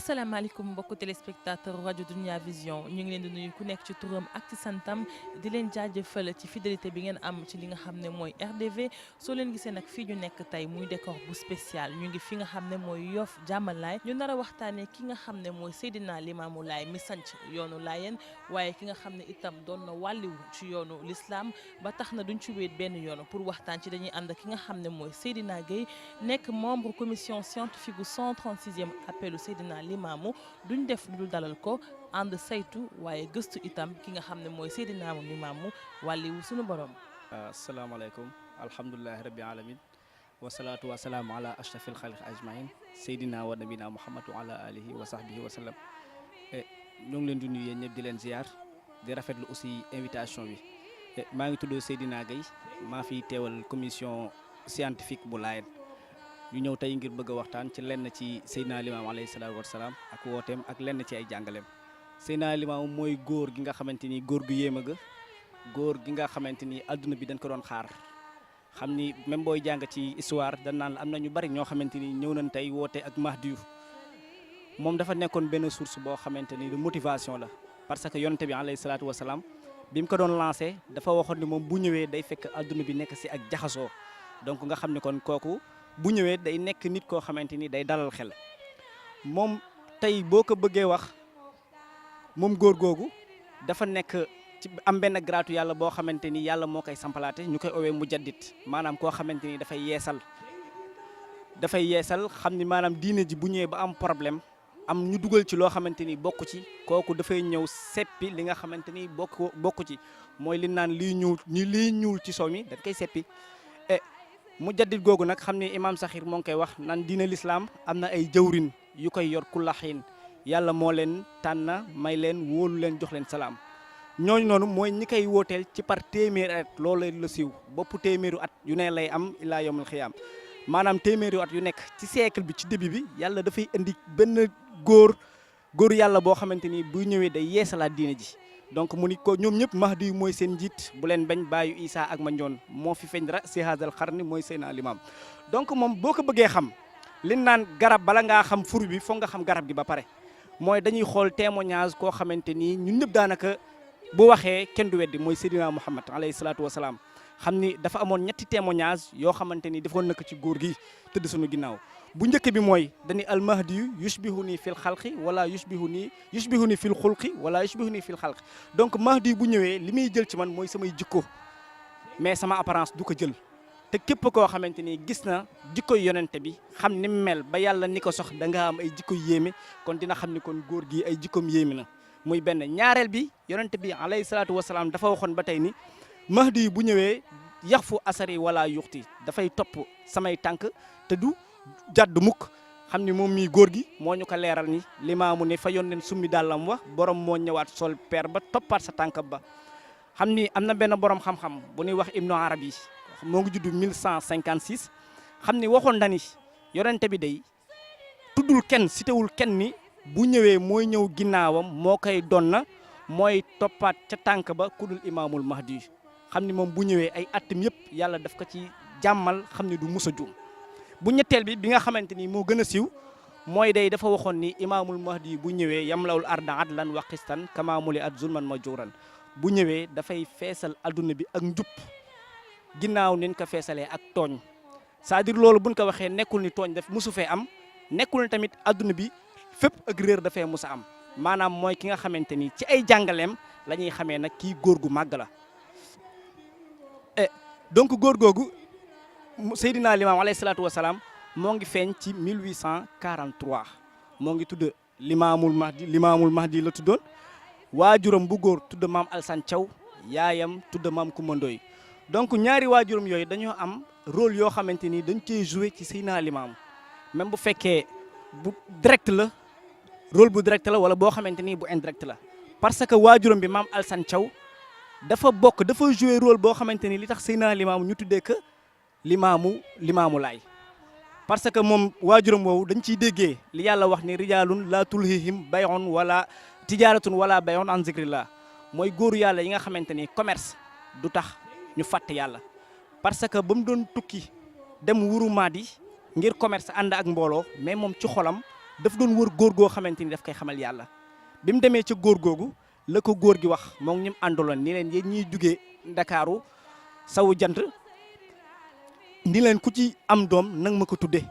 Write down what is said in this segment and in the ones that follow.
asalaamaaleykum mbokku téléspectateur rajo Dunia Vision ñu ngi leen di nuyu ku nekk ci turam ak ci santam di leen jaajëfal ci fidélité bi ngeen am ci li nga xam ne mooy RDV soo leen gisee nag fii ñu nekk tey muy décor bu spécial ñu ngi fi nga xam ne mooy Yoff Jàmmalaay ñu nar a waxtaanee ki nga xam ne mooy Seydina Limaamu Laay mi sanc yoonu Laayeen waaye ki nga xam ne itam doon na wàlliwu ci yoonu l'islam ba tax na duñ ci wéet benn yoon pour waxtaan ci dañuy ànd ki nga xam ne mooy Seydina Gueye nekk membre commission scientifique bu 136e appelu Seydina Limaamu duñ def lu dul dalal ko ànd saytu waaye gëstu itam ki nga xam ne mooy Seydina Limaamu wàlliwu suñu borom. asalaamaaleykum alhamdulilahi rabbi alamin wasalaatu wasalaamu ala ashrafil xalq ajmain Seydina wa nabina Muhammad wa ala alihi wa sahbihi wa sallam. ñoo ngi leen di nuyu yéen ñëpp di leen ziar di rafetlu aussi invitation bi maa ngi tudd Seydina Gueye maa fi teewal commission scientifique bu Laayeen ñu ñëw tey ngir bëgg a waxtaan ci lenn ci Seydina Limaamu alayhi salaatu wasalaam ak wooteem ak lenn ci ay jàngaleem. Seydina Limaamu mooy góor gi nga xamante ni góor gu yéema ga góor gi nga xamante ni adduna bi dañ ko doon xaar xam ni même booy jàng ci histoire dañ naan am na ñu bari ñoo xamante ni ñëw nañ tey woote ak Mahdiyu moom dafa nekkoon benn source boo xamante ni de motivation la parce que yonte bi alayhi salaatu wasalaam bi mu ko doon lancé dafa waxoon ni moom bu ñëwee day fekk adduna bi nekk si ak jaxasoo donc nga xam ne kon kooku bu ñëwee day nekk nit koo xamante ni day dalal xel moom tey boo ko bëggee wax moom góor googu dafa nekk ci am benn gratu yàlla boo xamante ni yàlla moo koy sampalaate ñu koy owee mujaddid maanaam koo xamante ni dafay yeesal xam ni maanaam diine ji bu ñëwee ba am problème am ñu dugal ci loo xamante ni bokk ci kooku dafay ñëw seppi li nga xamante ni bokk ci mooy li naan liy ñuul ci sow mi dañ koy seppi mujaddid googu nag xam ni imam Saxir moo ngi koy wax naan diine l'islam am na ay jëwrin yu koy yor kulla xiin yàlla moo leen tànn may leen wóolu leen jox leen salaam ñooñu noonu mooy ñi koy wooteel ci par téeméeri at loolu la siiw bopp téeméeru at yu ne lay am ilaa yawmul xiyaam maanaam téeméeri at yu nekk ci siècle bi ci début bi yàlla dafay indi benn góor yàlla boo xamante ni bu ñëwee day yeesalaat diine ji donc mu ni ko ñoom ñëpp Mahdi mooy seen njiit bu leen bañ bàyyu Isa ak Mandione moo fi feeñ ra si haazal xarni mooy Seydina Limaam donc moom boo ko bëggee xam li naan garab bala ngaa xam fur bi foog nga xam garab gi ba pare mooy dañuy xool témoignage koo xamante ni ñun ñëpp daanaka bu waxee kenn du weddi mooy Seydina Muhammad alayhi salaatu wasalaam xam ni dafa amoon ñetti témoignage yoo xamante ni defoon na ko ci góor gi tëdd suñu ginnaaw bu njëkk bi mooy dañuy al mahdi yushbihu nii fil xalqi wala yushbihu nii fil xulqi wala yushbihu nii fil xalqi donc mahdi bu ñëwee li muy jël ci man mooy samay jikko mais sama apparence du ko jël te képp koo xamante ni gis na jikko yonente bi xam ni mel ba yàlla ni ko sox da nga am ay jikko yéeme kon dina xam ni kon góor gi ay jikkoom yéeme na muy benn ñaareel bi yonente bi alayhi salaatu wasalaam dafa waxoon ba tey ni mahdi bu ñëwee yax fu asari wala yuxti dafay topp samay tànk te du jàdd mukk xam ni moom mii góor gi moo ñu ko leeral ni limaamu ne fa yónneen summi dàllam wax borom moo ñëwaat sol peer ba toppaat sa tànk ba xam ni am na benn borom xam-xam bu ñuy wax Ibnu Arabi moo ngi judd 1156 xam ni waxoon na ni yonente bi day tuddul kenn sitewul kenn ni bu ñëwee mooy ñëw ginnaawam moo koy donna mooy toppaat ca tànk ba ku dul imaamul mahdi xam ni moom bu ñëwee ay attam yëpp yàlla daf ko ci jàmmal xam ni du musa juum bu ñetteel bi nga xamante ni moo gën a siiw mooy day dafa waxoon ni imaamul mahdi bu ñëwee yamlawul arda adlan wa qistan kamaamuli at zulman majuran bu ñëwee dafay feesal adduna bi ak njub ginnaaw nin ko feesalee ak tooñ c'est-à-dire loolu buñ ko waxee nekkul ni tooñ daf musu fee am nekkul ni tamit adduna bi fépp ak réer dafay musa am maanaam mooy ki nga xamante ni ci ay jàngaleem la ñuy xamee nag kii góor gu màgg la donc góor googu Seydina Limaam alayhi salaatu wasalaam moo ngi feeñ ci 1843 moo ngi tudd Limaamul Mahdi la tuddoon waajuram bu góor tudd maam Alsan Thiaw yaayam tudd maam Kumba Ndoy donc ñaari waajuram yooyu dañoo am rôle yoo xamante ni dañ cee joué ci Seydina Limaam même bu fekkee bu direct la rôle bu direct la wala boo xamante ni bu indirect la parce que waajuram bi maam Alsan Thiaw dafa joué rôle boo xamante ni li tax Seydina Limaam ñu tuddee que limaamu laay parce que moom waajuram woowu dañ ciy déggee li yàlla wax ni rijaalun laa tulhihim bay'un wala tijaaratun wala bay'un an zikrillah mooy góoru yàlla yi nga xamante ni commerce du tax ñu fàtte yàlla parce que ba mu doon tukki dem wuru maadi ngir commerce ànd ak mbooloo mais moom ci xolam daf doon wër góor goo xamante ni daf koy xamal yàlla bi mu demee ca góor googu la ko góor gi wax moom ñi mu àndaloon ni leen yéen ñiy jugee Ndakaaru sawu jant ni leen ku ci am doom nang ma ko tudde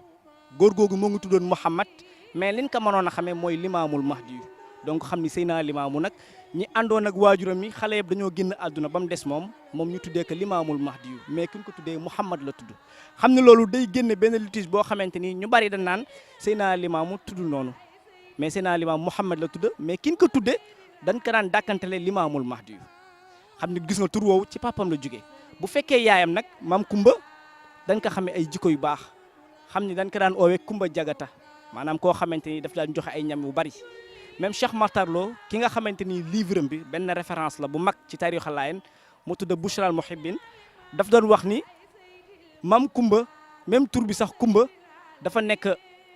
góor googu moo ngi tuddoon Muhammad mais liñ ko mënoon a xamee mooy limaamul mahdi yu donc xam ni Seydina Limaamu nag ñi àndoon ak waajuram mi xale yëpp dañoo génn àdduna ba mu des moom ñu tuddee ko limaamul mahdi yu mais ki ñu ko tuddee Muhammad la tudd xam ne loolu day génne benn litige boo xamante ni ñu bari dañ naan Seydina Limaamu tudd noonu mais Seydina Limaamu Muhammad la tudd mais ki ñu ko tuddee dañ ko daan dàkkantele limaamul mahdi yu xam ne gis nga tur woowu ci papam la jógee bu fekkee yaayam nag maam Kumba dañ ko xamee ay jikko yu baax xam ni dañ ko daan oowee Kumba Jagata maanaam koo xamante ni daf daan joxe ay ñam yu bari même Cheikh Makhtar Lo ki nga xamante ni livre bi benn référence la bu mag ci taarixu Laayeen mu tudd Bushral Muhibbin daf doon wax ni maam Kumba même tur bi sax Kumba dafa nekk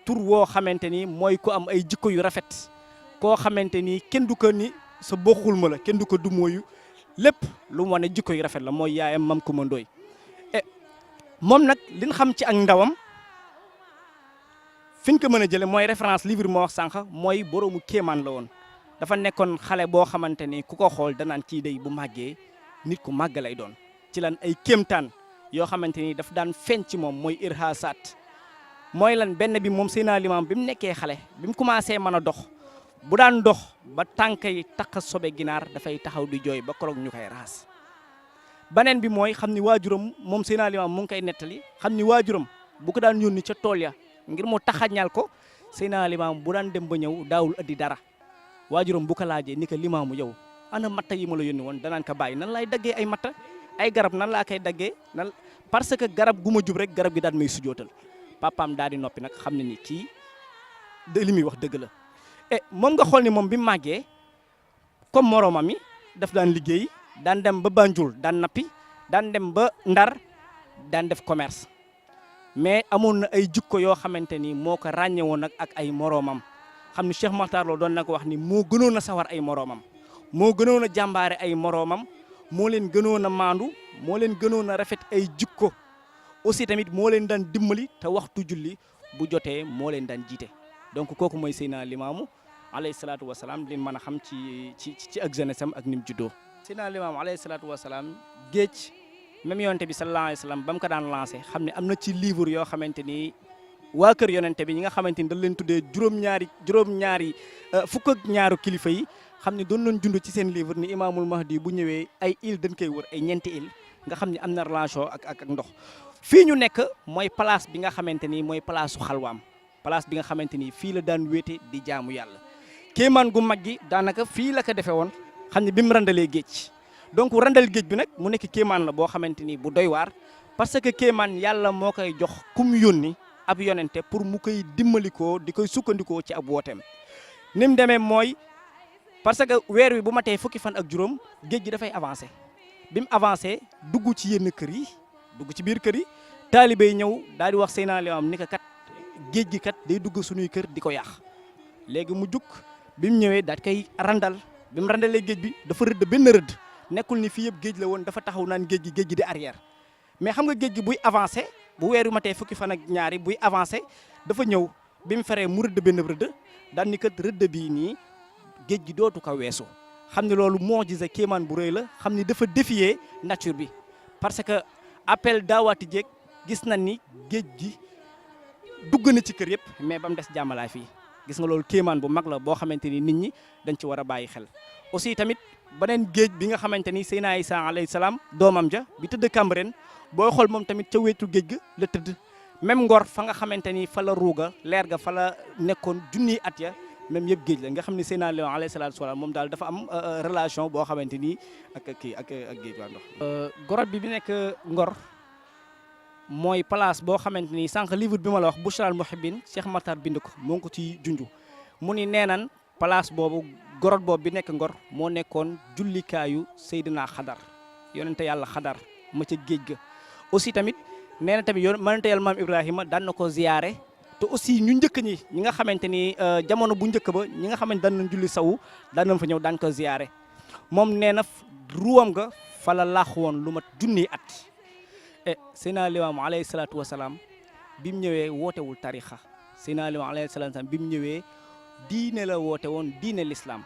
tur woo xamante ni mooy ku am ay jikko yu rafet koo xamante ni kenn du ko ni sa bokkul ma la kenn du ko du mooyu lépp lu mu wane jikko yu rafet la mooy yaayam maam Kumba Ndooy moom nag liñ xam ci ak ndawam fi ñu ko mën a jëlee mooy référence livre moo wax sànq mooy boroomu kéemaan la woon dafa nekkoon xale boo xamante ni ku ko xool danaan kii day bu màggee nit ku màgg lay doon ci lan ay kéemtaan yoo xamante ni daf daan feeñ ci moom mooy irhaasaat mooy lan benn bi moom Seydina Limaam bi mu nekkee xale bi mu commencé mën a dox bu daan dox ba tànk yi taq sobe ginaar dafay taxaw di jooy ba koroog ñu koy raxas beneen bi mooy xam ni waajuram moom Seydina Limaam mu ngi koy nettali xam ni waajuram bu ko daan yónni ca tool ya ngir mu taxañal ko Seydina Limaam bu daan dem ba ñëw daawul ëddi dara waajuram bu ko laajee ni ko Limaamu yow ana matta yi ma la yónni woon danaan ko bàyyi nan laay daggee ay matta ay garab nan laa koy daggee nan parce que garab gu ma jub rek garab gi daan may sujootal papaam daal di noppi nag xam ne ni kii li muy wax dëgg la moom nga xool ni moom bi mu màggee comme moroomam mi daf daan liggéey daan dem ba Banjul daan nappi daan dem ba Ndar daan def commerce mais amoon na ay jikko yoo xamante ni moo ko ràññe woon nag ak ay moroomam xam ni Cheikh Makhtar Lo doon na ko wax ni moo gënoon a sawar ay moroomam moo gënoon a jàmbaare ay moroomam moo leen gënoon a maandu moo leen gënoon a rafet ay jikko aussi tamit moo leen daan dimbali te waxtu julli bu jotee moo leen daan jiite donc kooku mooy Seydina Limaamu alayhi salaatu wa salaam li mën a xam ci ak jeunesse am ak ni mu juddoo. Seydina Limaamu alayhi salaatu wa salaam géej même yonente bi sallallahu alayhi wa sallam ba mu ko daan lancé xam ne am na ci livre yoo xamante ni waa kër yonente bi ñi nga xamante ni dañ leen tuddee juróom-ñaari fukk ak ñaaru kilifa yi xam ne doon nañ jund ci seen livre ni Imaamul Mahdi bu ñëwee ay île dañ koy wër ay ñeenti île nga xam ne am na relation ak ndox fii ñu nekk mooy place bi nga xamante ni mooy place su xalwaam place bi nga xamante ni fii la daan wéete di jaamu yàlla kéemaan gu mag gi daanaka fii la ko defee woon xam ne bi mu randalee géej donc randal géej bi nag mu nekk kéemaan la boo xamante ni bu doy waar parce que kéemaan yàlla moo koy jox ku mu yónni ab yonente pour mu koy dimbalikoo di koy sukkandikoo ci ab wooteem ni mu demee mooy parce que weer wi bu matee fukki fan ak juróom géej gi dafay avancé bi mu avancé dugg ci yenn kër yi dugg ci biir kër yi taalibe yi ñëw daal di wax Seydina Limaam ni ko kat géej gi kat day dugg suñuy kër di ko yàq léegi mu jug bi mu ñëwee daal koy randal bi mu randalee géej bi dafa rëdd benn rëdd nekkul ni fii yëpp géej la woon dafa taxaw naan géej gi di arrière mais xam nga géej gi buy avancé bu weer wi matee fukki fan ak ñaari buy avancé dafa ñëw bi mu feree mu rëdd benn rëdd daal ni kat rëdd bii nii géej gi dootu ko weesu xam ne loolu mu'jiza kéemaan bu rëy la xam ni dafa défier nature bi parce que appel daawaati jéeg gis nañ ni géej gi dugg na ci kër yëpp mais ba mu des jàmmalaay fii gis nga loolu kéemaan bu mag la boo xamante ni nit ñi dañ ci war a bàyyi xel aussi tamit beneen géej bi nga xamante ni Seydina Isa alayhi salaam doomam ja bi tëdd Cambérène booy xool moom tamit ca wetu géej ga la tëdd même Ngor fa nga xamante ni fa la ruuga leer ga fa la nekkoon junniy at ya même yëpp géej la nga xam ne Seydina Limaamu alayhi salaatu wa salaam moom daal dafa am relation boo xamante ni ak géej waa ndox gorot bi nekk Ngor mooy place boo xamante ni sànq livre bi ma la wax Bushral Muhibbin Cheikh Makhtar bind ko moo ngi ko ci junju mu ni nee nan place boobu gorot boobu bi nekk Ngor moo nekkoon jullikaayu Seydina Xadar yonente yàlla Xadar ma ca géej ga aussi tamit nee na tamit yonente yàlla maam Ibrahima daan na ko ziyaare te aussi ñu njëkk ñi nga xamante ni jamono bu njëkk ba ñi nga xamante daan nañ julli sawu daan nañ fa ñëw daan ko ziyaare moom nee na ruwam nga fa la laax woon lu mat junniy at Seydina Limaamu alayhi salaatu wa salaam bi mu ñëwee wootewul tarixa Seydina Limaamu alayhi salaam bi mu ñëwee diine la woote woon diine l'islam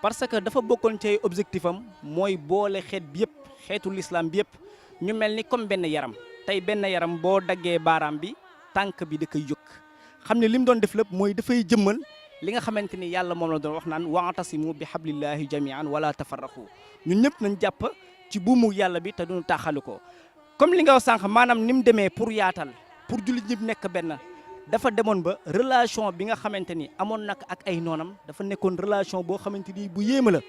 parce que dafa bokkoon ci ay objectif am mooy boole xeet bi yëpp xeetu l'islam bi yëpp ñu mel ni comme benn yaram tey benn yaram boo daggee baaraam bi tànk bi da koy jóg xam ne li mu doon def lépp mooy dafay jëmmal li nga xamante ni yàlla moom la doon wax naan wa'tasimu bi hablillahi jami'an wala tafarraqu ñun ñëpp nañ jàpp ci buumu yàlla bi te duñu taaxali ko comme li nga wax sànq maanaam ni mu demee pour yaatal pour jullit ñëpp nekk benn dafa demoon ba relation bi nga xamante ni amoon nag ak ay noonam dafa nekkoon relation boo xamante ni bu yéema la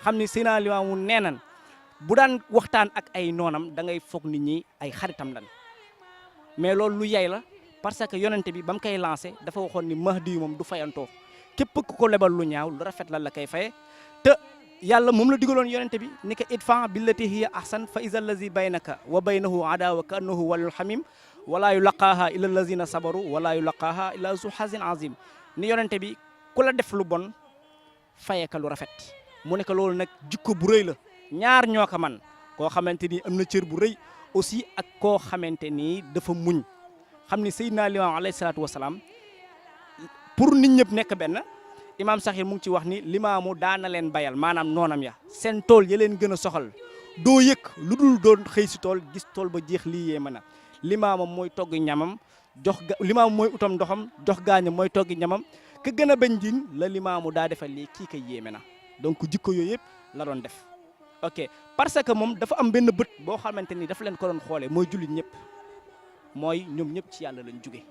xam ni Seydina Limaamu nee nan bu daan waxtaan ak ay noonam da ngay foog nit ñi ay xaritam lan mais loolu lu yay la parce que yonente bi ba mu koy lancé dafa waxoon ni Mahdi yu moom du fayantoo képp ku ko lebal lu ñaaw lu rafet la koy faye te yàlla moom la digaloon yonente bi ni ko idfa billati hiya ahsan fa iza allazi baynaka wa baynahu adawa ka annahu waliyun hamim wala yulaqaaha illa allazina sabaru wala yulaqaaha illa zu hazin azim ni yonente bi ku la def lu bon fayeka lu rafet mu ne ko loolu nag jikko bu rëy la ñaar ñoo ko man koo xamante ni am na cër bu rëy aussi ak koo xamante ni dafa muñ xam ni Seydina Limaamu alayhi salaatu wasalaam pour nit ñëpp nekk benn imaam Saxiir mu ngi ci wax ni Limaamu daana leen bayal maanaam noonam ya seen tool ya leen gën a soxal doo yëg lu dul doon xëy si tool gis tool ba jeex lii yee mën a Limaamam mooy togg ñamam jox Limaamu mooy utam ndoxam jox gaañam mooy togg ñamam ka gën a bañ jiñ la Limaamu daa defal lii kii kay yéeme na donc jikko yooyu yëpp la doon def ok parce que moom dafa am benn bët boo xamante ni dafa leen ko doon xoolee mooy jullit ñëpp mooy ñoom ñëpp ci yàlla lañ jóge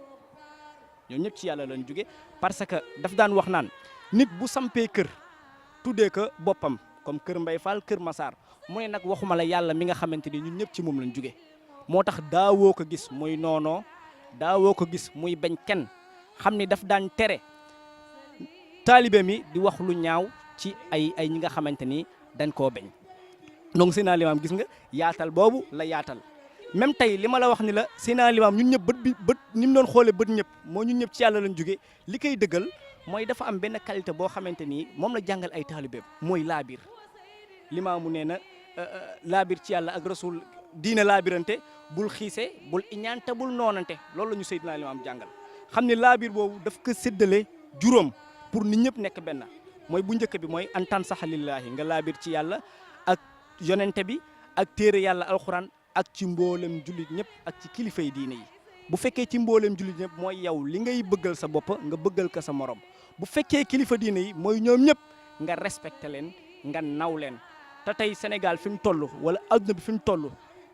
ñoom ñëpp ci yàlla lañ jóge parce que daf daan wax naan nit bu sampee kër tuddee ko boppam comme kër Mbay Fall kër Masaar mu ne nag waxuma la yàlla mi nga xamante ni ñun ñëpp ci moom lañ jóge moo tax daawoo ko gis muy noonoo daawoo ko gis muy bañ kenn xam ni daf daan tere taalibe mi di wax lu ñaaw ci ay ñi nga xamante ni dañ koo bañ donc Seydina Limaam gis nga yaatal boobu la yaatal même tey li ma la wax ni la Seydina Limaam ñun ñëpp bët ni mu doon xoolee bët ñëpp moo ñun ñëpp ci yàlla lañ jóge li koy dëggal mooy dafa am benn qualité boo xamante ni moom la jàngal ay taalibeem mooy laabir Limaamu nee na laabir ci yàlla ak rasul diine laabirante bul xiise bul iñaante bul noonante loolu la ñu Seydina Limaam jàngal xam ne laabir boobu daf ko séddale juróom pour nit ñëpp nekk benn mooy bu njëkk bi mooy an tansaxa lillaahi nga laabir ci yàlla ak yonente bi ak téere yàlla alxuraan ak ci mboolem jullit ñëpp ak ci kilifay diine yi bu fekkee ci mboolem jullit ñëpp mooy yow li ngay bëggal sa bopp nga bëggal ko sa morom bu fekkee kilifa diine yi mooy ñoom ñëpp nga respecté leen nga naw leen te tey Sénégal fi mu toll wala adduna bi fi mu toll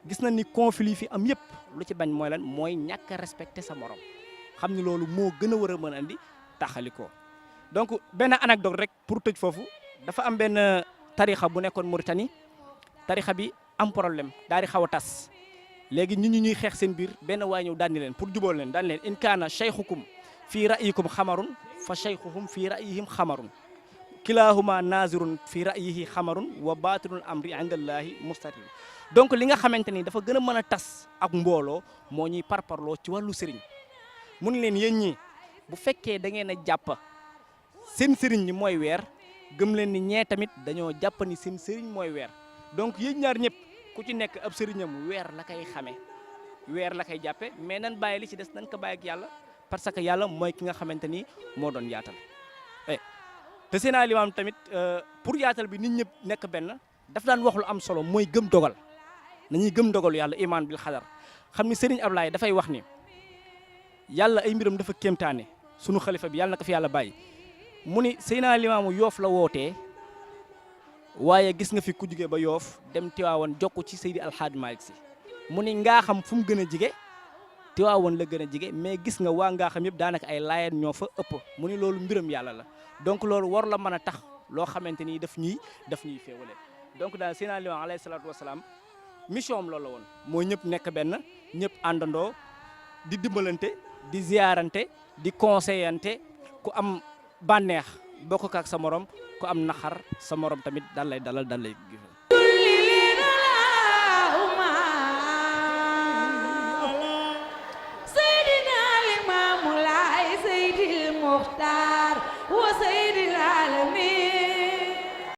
gis na ni conflit fi am yëpp lu ci bañ mooy lan mooy ñàkk a respecté sa morom xam ni loolu moo gën a war a mën a andi taxalikoo donc benn anecdote rek pour tëj foofu dafa am benn tarixa bu nekkoon Mauritanie tarixa bi am problème daal di xaw a tas léegi nit ñi ñuy xeex seen biir benn waay ñëw daan leen pour jubóol leen daan leen in kaana cheikhukum fii ra'yikum xamarun fa cheikhuhum fii ra'yihim xamarun kilahuma nazirun fii ra'yihi xamarun wa batinul amri indallahi mustatir donc li nga xamante ni dafa gën a mën a tas ak mbooloo moo ñuy parparloo ci wàllu sëriñ mun leen yéen ñi bu fekkee da ngeen a jàpp seen sëriñ ñi mooy weer gëm leen ni ñee tamit dañoo jàpp ni seen sëriñ mooy weer donc yéen ñaar ñëpp ku ci nekk ab sëriñam weer la koy xamee weer la koy jàppe mais nan bàyyi li ci des nan ko bàyyi ak yàlla parce que yàlla mooy ki nga xamante ni moo doon yaatal te Seydina Limaam tamit pour yaatal bi nit ñëpp nekk benn daf daan wax lu am solo mooy gëm dogal nañuy gëm dogalu yàlla iman bil xadar xam ni Serigne Ablaye dafay wax ni yàlla ay mbiram dafa kéemtaane sunu xalifa bi yàlla na ko fi yàlla bàyyi mu ni Seydina Limaamu Yoof la wootee waaye gis nga fi ku jugee ba Yoof dem Tiwaawan jokku ci Seydi Alxaaji Maalik Si mu ni ngaa xam fu mu gën a jige Tiwaawan la gën a jige mais gis nga waa ngaa xam yëpp daanaka ay laayeen ñoo fa ëpp mu ni loolu mbiram yàlla la donc loolu war la mën a tax loo xamante ni daf ñuy féewale donc daal Seydina Limaamu alayhi salaatu wasalaam mission am loolu la woon moo ñëpp nekk benn ñëpp àndandoo di dimbalante di ziyaarante di conseillante ku am bànneex bokk ak sa morom ku am naxar sa morom tamit dal lay dalal dal lay gis Seydina Limaamu Laay Seydil Muxtaar